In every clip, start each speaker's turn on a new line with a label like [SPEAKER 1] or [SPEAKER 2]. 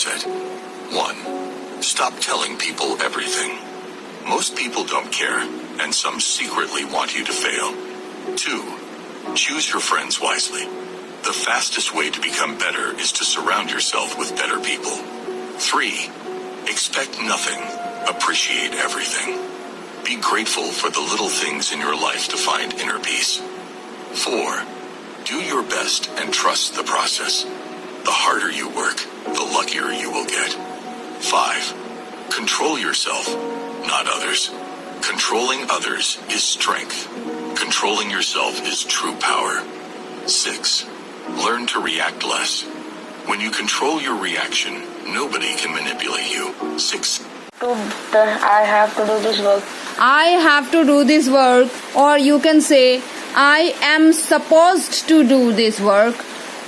[SPEAKER 1] mindset. 1. Stop telling people everything. Most people don't care, and some secretly want you to fail. 2. Choose your friends wisely. The fastest way to become better is to surround yourself with better people. 3. Expect nothing. Appreciate everything. Be grateful for the little things in your life to find inner peace. 4. Do your best and trust the process. The harder you work, the luckier you will get. 5. Control yourself, not others. Controlling others is strength. Controlling yourself is true power. 6. Learn to react less. When you control your reaction, nobody can manipulate you. 6.
[SPEAKER 2] I have to do this work.
[SPEAKER 3] I have to do this work, or you can say I am supposed to do this work,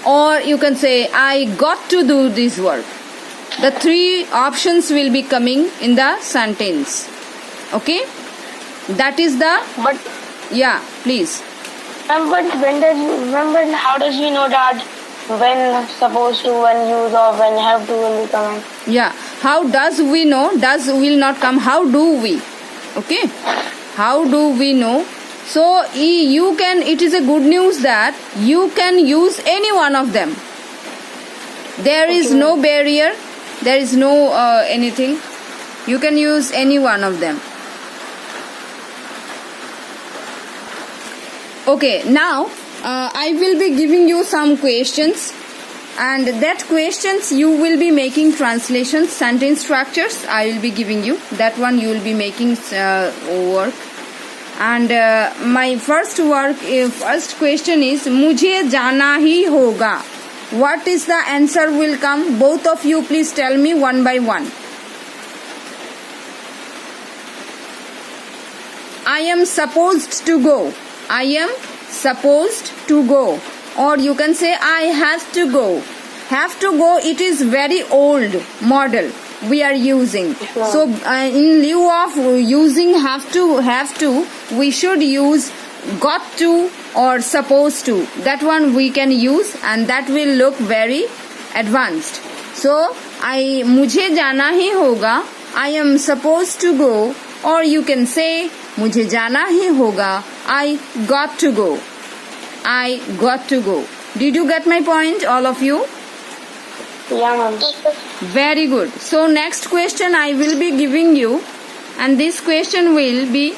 [SPEAKER 3] or you can say I got to do this work. The 3 options will be coming in the sentence. Okay? That is the...
[SPEAKER 2] But
[SPEAKER 3] Yeah, please.
[SPEAKER 2] but how does we know that when supposed to, when use, or when have to will be coming?
[SPEAKER 3] Yeah. How does we know? Does will not come. How do we? Okay. How do we know? So you can, it is a good news that you can use any one of them. There is no barrier. There is no anything. You can use any one of them. Okay, now I will be giving you some questions, and that questions you will be making translations, sentence structures. I will be giving you that one. You will be making work. And my first question is मुझे जाना ही होगा. What is the answer will come? Both of you please tell me one by one. I am supposed to go. I am supposed to go. Or you can say I have to go. Have to go, it is very old model we are using. So in lieu of using have to, we should use got to or supposed to. That one we can use, and that will look very advanced. So मुझे जाना ही होगा. I am supposed to go. Or you can say मुझे जाना ही होगा. I got to go. I got to go. Did you get my point, all of you?
[SPEAKER 2] Yeah, ma'am.
[SPEAKER 3] Very good. So next question I will be giving you, and this question will be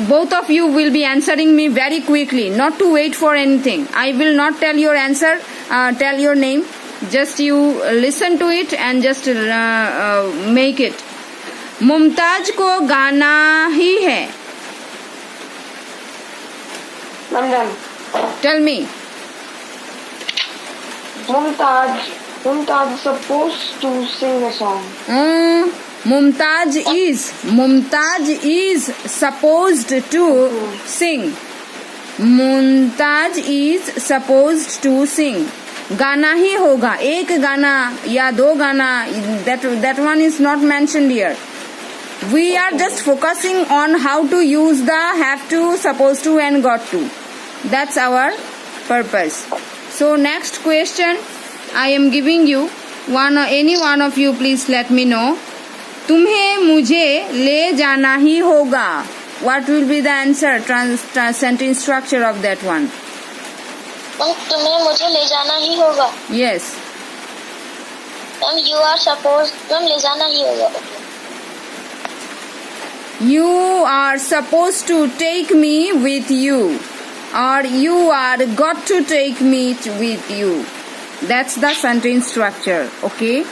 [SPEAKER 3] both of you will be answering me very quickly, not to wait for anything. I will not tell your answer, tell your name. Just you listen to it and just make it. Mumtaz को गाना ही है.
[SPEAKER 2] Madam.
[SPEAKER 3] Tell me.
[SPEAKER 2] Mumtaz is supposed to sing a song.
[SPEAKER 3] Mumtaz is supposed to sing. Mumtaz is supposed to sing. गाना ही होगा. एक गाना या 2 गाना, that one is not mentioned here. We are just focusing on how to use the have to, supposed to and got to. That's our purpose. So next question I am giving you. Any one of you please let me know. तुम्हें मुझे ले जाना ही होगा. What will be the answer? Sentence structure of that one.
[SPEAKER 2] तुम्हें मुझे ले जाना ही होगा.
[SPEAKER 3] Yes.
[SPEAKER 2] You are supposed. ले जाना ही होगा.
[SPEAKER 3] You are supposed to take me with you. Or you are got to take me with you. That's the sentence structure. Okay.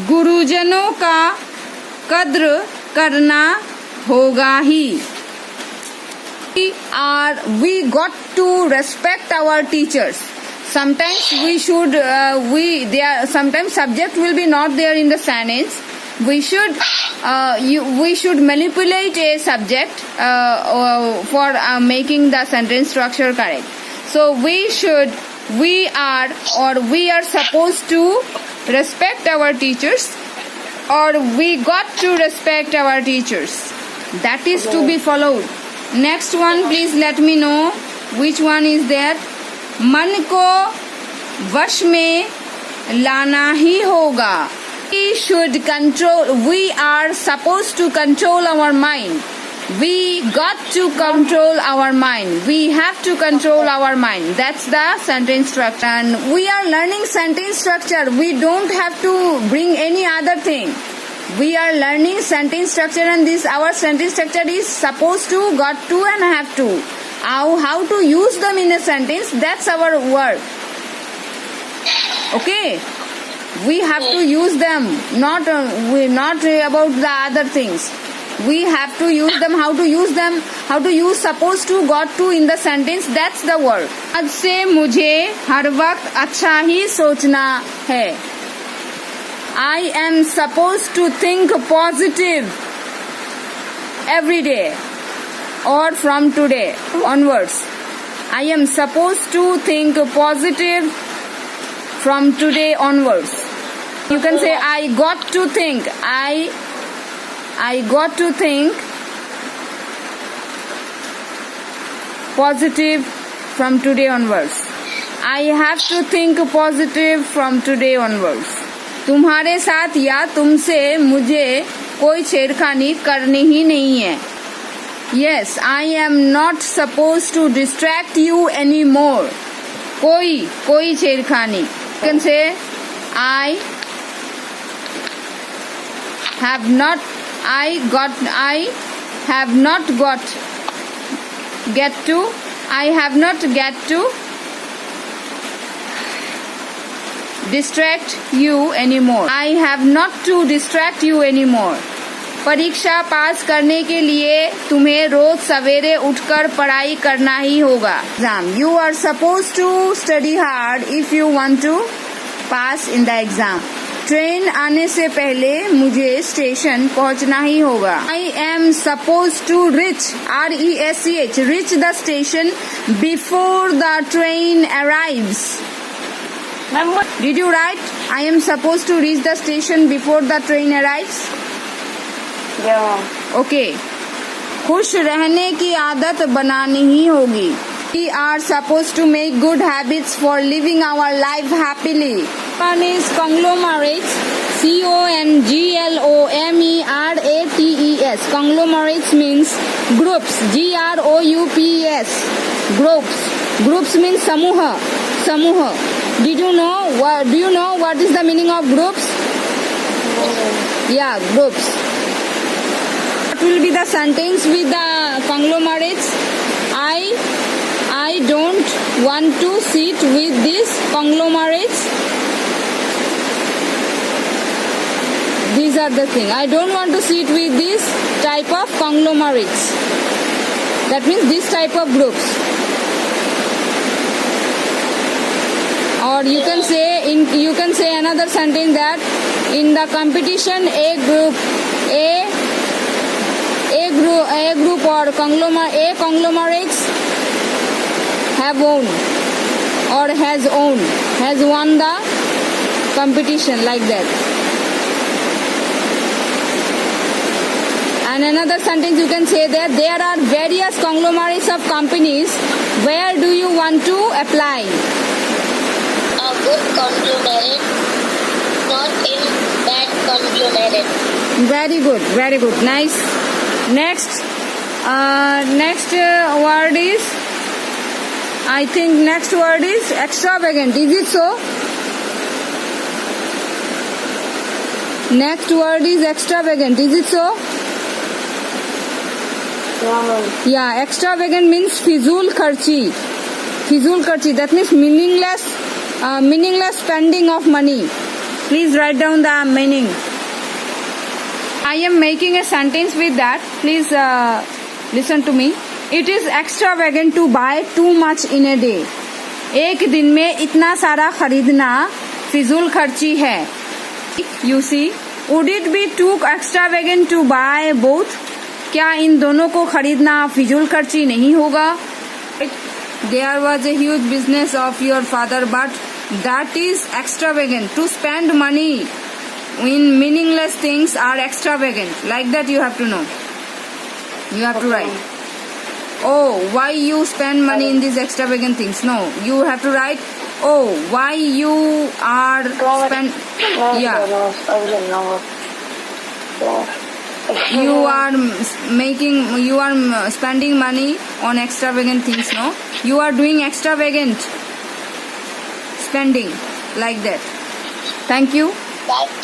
[SPEAKER 3] गुरुजनों का कद्र करना होगा ही. We got to respect our teachers. Sometimes we should sometimes subject will be not there in the sentence. We should manipulate a subject for making the sentence structure correct. So we are supposed to respect our teachers, or we got to respect our teachers. That is to be followed. Next one, please let me know which one is there. मन को वश में लाना ही होगा. We should control. We are supposed to control our mind. We got to control our mind. We have to control our mind. That's the sentence structure. And we are learning sentence structure. We don't have to bring any other thing. We are learning sentence structure, and this our sentence structure is supposed to, got to, and have to. How to use them in a sentence, that's our work. Okay? We have to use them, not about the other things. We have to use them. How to use them? How to use supposed to, got to in the sentence, that's the work. आज से मुझे हर वक्त अच्छा ही सोचना है. I am supposed to think positive every day or from today onwards. I am supposed to think positive from today onwards. You can say I got to think. I got to think positive from today onwards. I have to think positive from today onwards. तुम्हारे साथ या तुमसे मुझे कोई छेड़खानी करनी ही नहीं है. Yes, I am not supposed to distract you anymore. कोई छेड़खानी. You can say I have not get to distract you anymore. I have not to distract you anymore. परीक्षा पास करने के लिए तुम्हें रोज सवेरे उठकर पढ़ाई करना ही होगा. Exam. You are supposed to study hard if you want to pass in the exam. Train आने से पहले मुझे स्टेशन पहुंचना ही होगा. I am supposed to reach, RESCH, reach the station before the train arrives. Did you write? I am supposed to reach the station before the train arrives.
[SPEAKER 2] Yeah.
[SPEAKER 3] Okay. खुश रहने की आदत बनानी ही होगी. We are supposed to make good habits for living our life happily. One is conglomerates, CONGLOMERATES. Conglomerates means groups, GROUPS. Groups means samuha. Do you know what is the meaning of groups? Yeah, groups. What will be the sentence with the conglomerates? I don't want to sit with these conglomerates. These are the things. I don't want to sit with this type of conglomerates. That means this type of groups. Or you can say another sentence that in the competition a group or conglomerates have won or has won the competition, like that. And another sentence you can say that there are various conglomerates of companies. Where do you want to apply?
[SPEAKER 4] A good conglomerate, not in bad conglomerate.
[SPEAKER 3] Very good, nice. Next word is, I think next word is extravagant. Is it so? Next word is extravagant. Is it so? Yeah, extravagant means fizul kharchi. That means meaningless spending of money. Please write down the meaning. I am making a sentence with that. Please listen to me. It is extravagant to buy too much in a day. एक दिन में इतना सारा खरीदना फिजूल खर्ची है. You see, would it be too extravagant to buy both? क्या इन दोनों को खरीदना फिजूल खर्ची नहीं होगा? There was a huge business of your father, but that is extravagant. To spend money in meaningless things are extravagant. Like that you have to know. You have to write. Oh, why you spend money in these extravagant things? No, you have to write. Oh, why you are spend? Yeah, you are spending money on extravagant things. No, you are doing extravagant spending like that. Thank you.
[SPEAKER 4] That